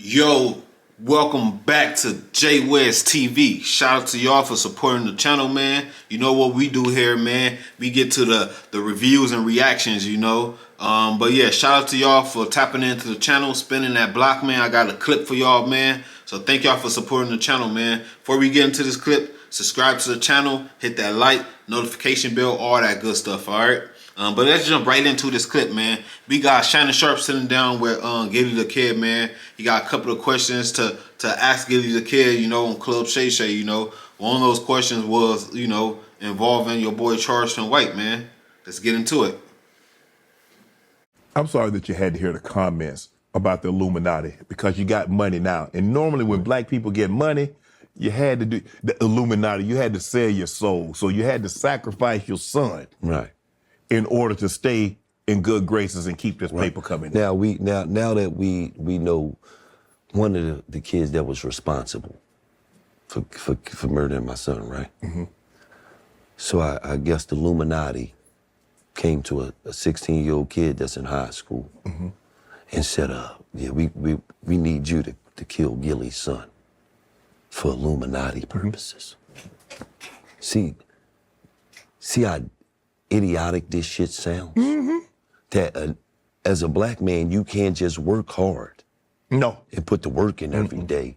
Yo, welcome back to J West TV. Shout out to y'all for supporting the channel, man. You know what we do here, man. We get to the reviews and reactions, you know. But yeah, shout out to y'all for tapping into the channel, spinning that block, man. I got a clip for y'all, man. So thank y'all for supporting the channel, man. Before we get into this clip, subscribe to the channel, hit that like, notification bell, all that good stuff, all right? But let's jump right into this clip, man. We got Shannon Sharp sitting down with Gille the Kid, man. He got a couple of questions to ask Gille the Kid, you know, on Club Shay Shay, you know. One of those questions was, you know, involving your boy Charleston White, man. Let's get into it. I'm sorry that you had to hear the comments about the Illuminati because you got money now. And normally when black people get money, you had to do the Illuminati, you had to sell your soul. So you had to sacrifice your son. Right. In order to stay in good graces and keep this paper coming in. Now that we know one of the kids that was responsible for murdering my son, right? Mm-hmm. So I guess the Illuminati came to a 16-year-old kid that's in high school and said, yeah, we need you to kill Gille's son for Illuminati purposes. See how idiotic this shit sounds? That as a black man, you can't just work hard. No. And put the work in every day.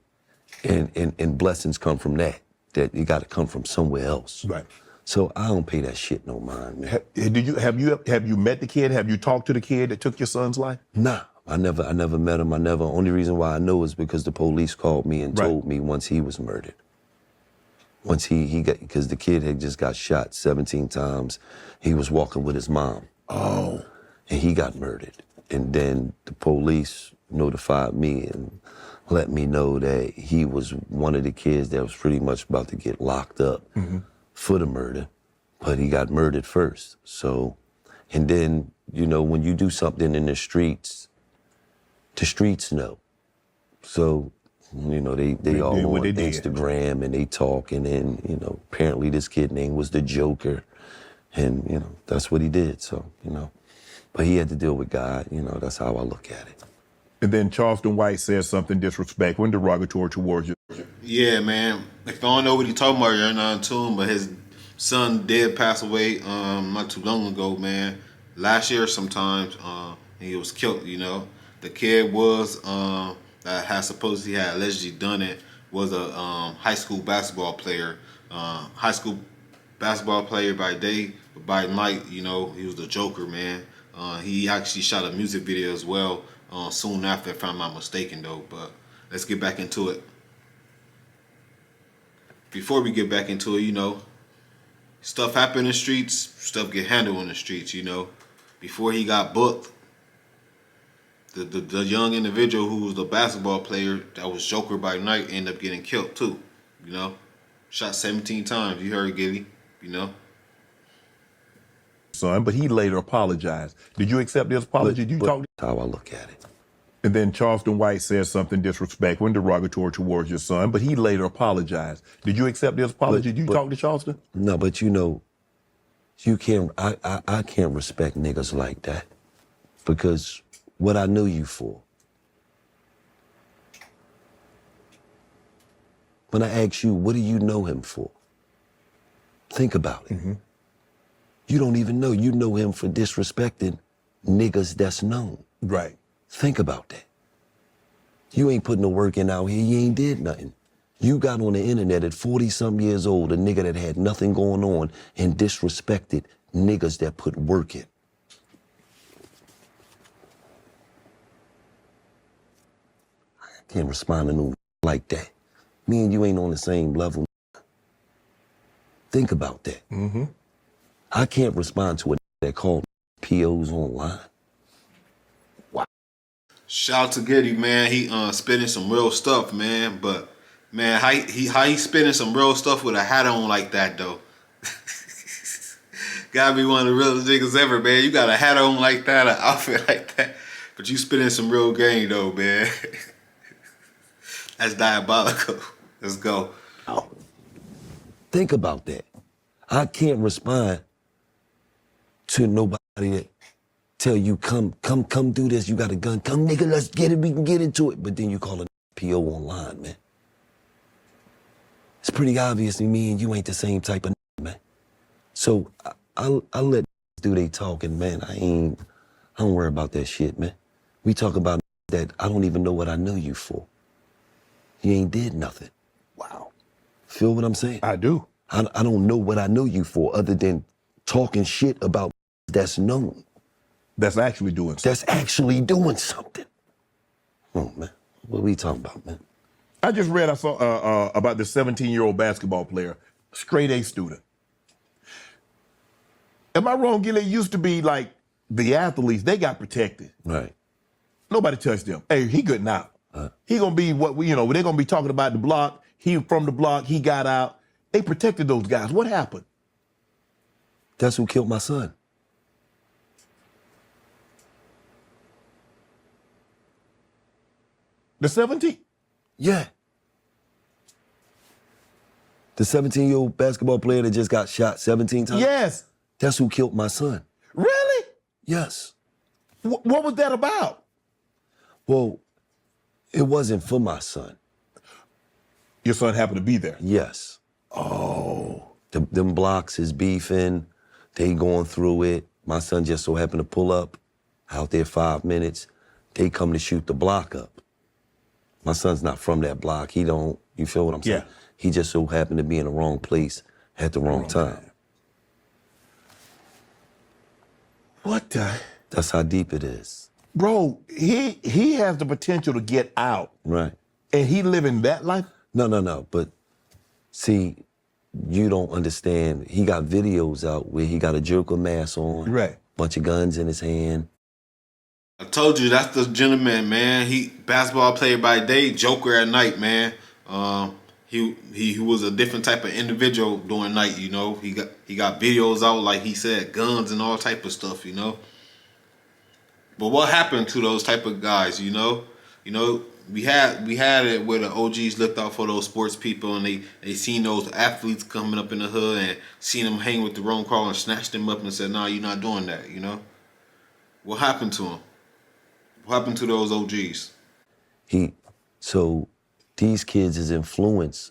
And blessings come from that you got to come from somewhere else. Right. So I don't pay that shit no mind, man. Have you met the kid? Have you talked to the kid that took your son's life? Nah, I never met him. Only reason why I know is because the police called me and told me once he was murdered. Once he got, because the kid had just got shot 17 times. He was walking with his mom. Oh. And he got murdered. And then the police notified me and let me know that he was one of the kids that was pretty much about to get locked up for the murder, but he got murdered first. So, and then, you know, when you do something in the streets know. So, you know, they all on Instagram and they talk, and then, you know, apparently this kid name was the Joker, and, you know, that's what he did. So, you know, but he had to deal with God. You know, that's how I look at it. And then Charleston White says something disrespectful and derogatory towards you. Yeah, man. If I don't know what he's talking about, you're not in tune, but his son did pass away not too long ago, man. Last year sometimes, he was killed, you know. The kid was that had supposedly had allegedly done it was a high school basketball player. High school basketball player by day, but by night, you know, he was the Joker, man. He actually shot a music video as well soon after, if I'm not mistaken, though. But let's get back into it. Before we get back into it, you know, stuff happen in the streets, stuff get handled in the streets, you know. Before he got booked, the young individual who was the basketball player that was Joker by night ended up getting killed too, you know. Shot 17 times, you heard Gille, you know. Son, but he later apologized. Did you accept his apology? Did you talk? That's how I look at it. And then Charleston White says something disrespectful and derogatory towards your son, but he later apologized. Did you accept his apology? Did you talk to Charleston? No, but you know, you can't. I can't respect niggas like that because what I knew you for. When I ask you, what do you know him for? Think about it. You don't even know. You know him for disrespecting niggas that's known. Right. Think about that. You ain't putting no work in out here. You ain't did nothing. You got on the internet at 40-something years old, a nigga that had nothing going on and disrespected niggas that put work in. I can't respond to no like that. Me and you ain't on the same level. Think about that. I can't respond to a that called POs online. Wow. Shout out to Gille, man. He spitting some real stuff, man. But man, how he spitting some real stuff with a hat on like that though? Gotta be one of the realest niggas ever, man. You got a hat on like that, an outfit like that, but you spitting some real game though, man. That's diabolical. Let's go. Think about that. I can't respond to nobody that tell you, come do this, you got a gun, come nigga, let's get it, we can get into it. But then you call a PO online, man. It's pretty obvious to me and you ain't the same type of man. So I let do they talking, man. I don't worry about that shit, man. We talk about that I don't even know what I know you for. You ain't did nothing. Wow. Feel what I'm saying? I do. I don't know what I know you for other than talking shit about that's known. That's actually doing something. That's actually doing something. Oh, man. What are we talking about, man? I just read, I saw about the 17-year-old basketball player, straight A student. Am I wrong, Gille? It used to be like the athletes, they got protected. Right. Nobody touched them. Hey, he good now. He gonna be what we, they're gonna be talking about the block. He from the block, he got out. They protected those guys. What happened? That's who killed my son. The 17? Yeah. The 17-year-old basketball player that just got shot 17 times? Yes. That's who killed my son. Really? Yes. What was that about? Well, it wasn't for my son. Your son happened to be there. Yes. Oh. Them blocks is beefing. They going through it. My son just so happened to pull up out there 5 minutes. They come to shoot the block up. My son's not from that block. He don't, you feel what I'm saying? Yeah. He just so happened to be in the wrong place at the wrong time. What the? That's how deep it is. Bro, he has the potential to get out. Right. And he living that life? No. But see, you don't understand. He got videos out where he got a jerk mask on. Right. Bunch of guns in his hand. I told you that's the gentleman, man. He basketball player by day, joker at night, man. He was a different type of individual during night, He got videos out, like he said, guns and all type of stuff, But what happened to those type of guys, We had it where the OGs looked out for those sports people, and they seen those athletes coming up in the hood and seen them hang with the wrong crowd and snatched them up and said, "Nah, you're not doing that." What happened to him? What happened to those OGs? So these kids is influenced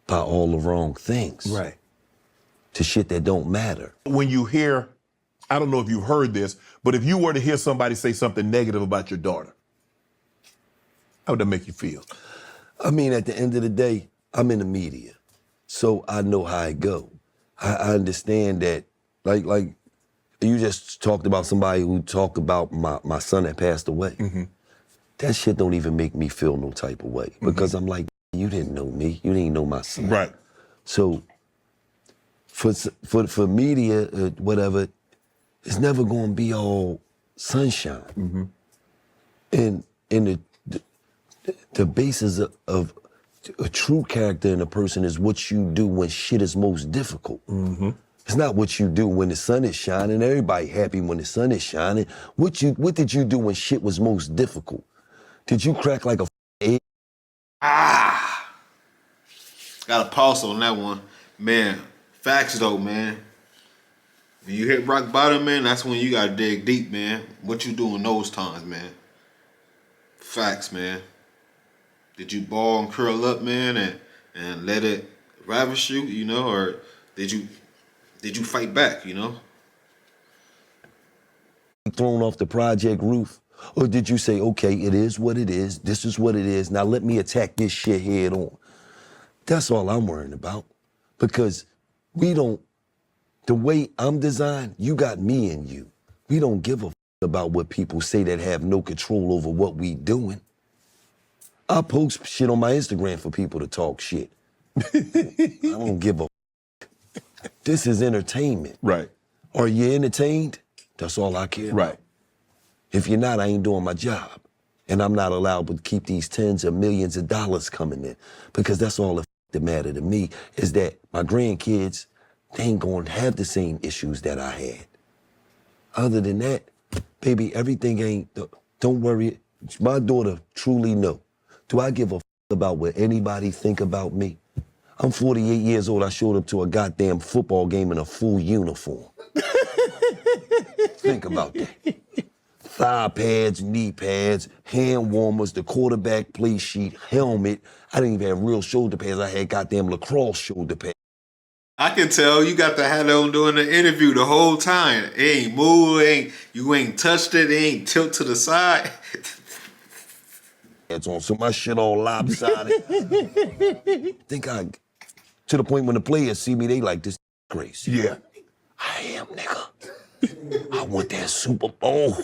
by all the wrong things. Right. To shit that don't matter. When you hear, I don't know if you heard this, but if you were to hear somebody say something negative about your daughter, how would that make you feel? I mean, at the end of the day, I'm in the media, so I know how it go. I understand that, like you just talked about somebody who talked about my son that passed away. Mm-hmm. That shit don't even make me feel no type of way because I'm like, you didn't know me, you didn't know my son. Right. So for media, whatever, it's never going to be all sunshine. Mm-hmm. And the basis of a true character in a person is what you do when shit is most difficult. Mm-hmm. It's not what you do when the sun is shining. Everybody happy when the sun is shining. What did you do when shit was most difficult? Did you crack like a egg? Got a pulse on that one. Man, facts though, man. When you hit rock bottom, man, that's when you gotta dig deep, man. What you do in those times, man? Facts, man. Did you ball and curl up, man, and let it ravish you, or did you fight back, Thrown off the project roof? Or did you say, okay, it is what it is, this is what it is, now let me attack this shit head on? That's all I'm worrying about. Because the way I'm designed, you got me and you. We don't give a about what people say that have no control over what we doing. I post shit on my Instagram for people to talk shit. I don't give a This is entertainment. Right. Are you entertained? That's all I care about. Right. If you're not, I ain't doing my job. And I'm not allowed to keep these tens of millions of dollars coming in because that's all that matter to me is that my grandkids, they ain't going to have the same issues that I had. Other than that, baby, everything ain't, don't worry. My daughter truly know. Do I give a about what anybody think about me? I'm 48 years old. I showed up to a goddamn football game in a full uniform. Think about that. thigh pads, knee pads, hand warmers, the quarterback play sheet, helmet. I didn't even have real shoulder pads. I had goddamn lacrosse shoulder pads. I can tell you got the hat on during the interview the whole time. It ain't move, you ain't touched it, ain't tilt to the side. On, so my shit all lopsided. To the point when the players see me, they like, this crazy. Yeah. I am, nigga. I want that Super Bowl.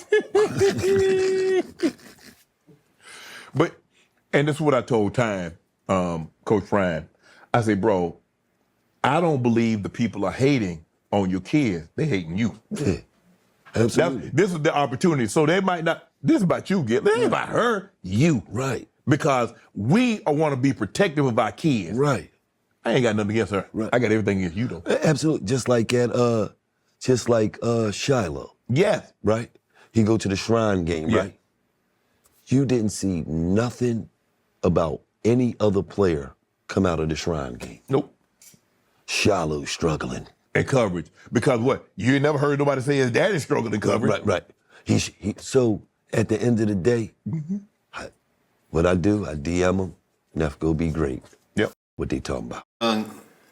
But, and this is what I told Time, Coach Brian. I say, bro, I don't believe the people are hating on your kids. They hating you. Yeah, absolutely. This is the opportunity. So they might not, this is about you, Gille. This ain't about her, you. Right. Because we want to be protective of our kids. Right. I ain't got nothing against her. Right. I got everything against you, though. Absolutely. Just like Shiloh. Yes. Right? He go to the Shrine game, Yeah. right? You didn't see nothing about any other player come out of the Shrine game. Nope. Shiloh struggling. And coverage. Because what? You ain't never heard nobody say his daddy struggled in coverage. Right. So at the end of the day, what I do, I DM him, Neff go be great. Yep. What they talking about.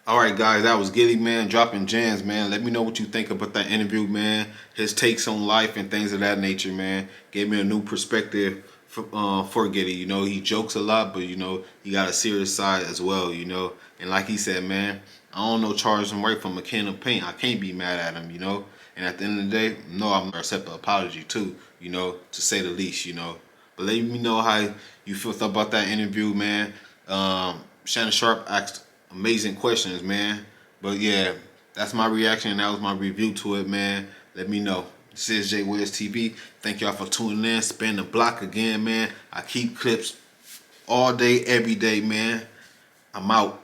All right, guys, that was Gille, man, dropping gems, man. Let me know what you think about that interview, man. His takes on life and things of that nature, man. Gave me a new perspective for Gille. You know, he jokes a lot, but, you know, he got a serious side as well, you know. And like he said, man, I don't know Charleston White from a can of paint. I can't be mad at him, you know. And at the end of the day, no, I'm going to accept an apology, too, you know, to say the least, you know. But let me know how you feel about that interview, man. Shannon Sharp asked amazing questions, man. But yeah, that's my reaction and that was my review to it, man. Let me know. This is J West TV. Thank y'all for tuning in. Spin the block again, man. I keep clips all day, every day, man. I'm out.